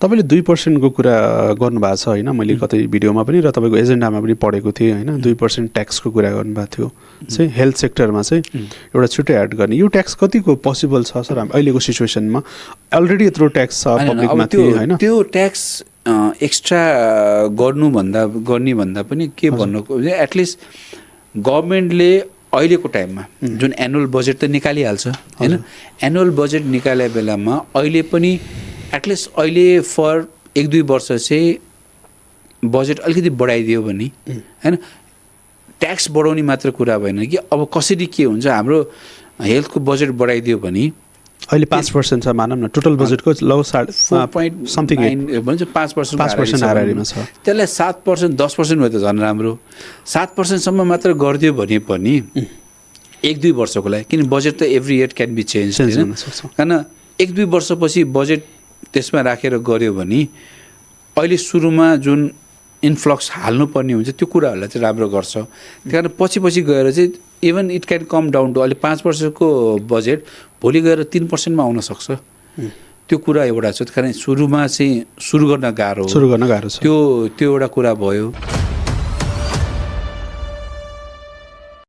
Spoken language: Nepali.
तपाईँले 2% को कुरा गर्नुभएको छ होइन, मैले कतै भिडियोमा पनि र तपाईँको एजेन्डामा पनि पढेको थिएँ होइन, 2% ट्याक्सको कुरा गर्नुभएको थियो चाहिँ हेल्थ सेक्टरमा चाहिँ एउटा छुट्टै एड गर्ने। यो ट्याक्स कतिको पोसिबल छ सर अहिलेको सिचुएसनमा? अलरेडी यत्रो ट्याक्स छ पब्लिकमा होइन, त्यो ट्याक्स एक्स्ट्रा गर्ने भन्दा पनि के भन्नु, एटलिस्ट गभर्मेन्टले अहिलेको टाइममा जुन एनुअल बजेट त निकालिहाल्छ होइन, एनुअल बजेट निकाले बेलामा अहिले पनि एटलिस्ट अहिले फर 1-2 वर्ष चाहिँ बजेट अलिकति बढाइदियो भने होइन, ट्याक्स बढाउने मात्र कुरा भएन कि अब कसरी के हुन्छ, हाम्रो हेल्थको बजेट बढाइदियो भने अहिले 5% छ मानौँ न, टोटल बजेटको लगभग 4.9 भन्छ 5% हाराहारीमा छ। त्यसलाई 7% 10% भयो त झन् राम्रो। 7% मात्र गरिदियो भने पनि 1-2 वर्षको लागि, किन बजेट त every year can be change होइन, कारण 1-2 वर्षपछि बजेट त्यसमा राखेर गऱ्यो भने अहिले सुरुमा जुन इन्फ्लक्स हाल्नुपर्ने हुन्छ त्यो कुराहरूलाई चाहिँ राम्रो गर्छ। त्यही कारण पछि गएर चाहिँ even it can come down to अहिले 5 वर्षको बजेट भोलि गएर 3% आउन सक्छ। त्यो कुरा एउटा छ, कारण सुरुमा चाहिँ सुरु गर्न गाह्रो छ, त्यो एउटा कुरा भयो।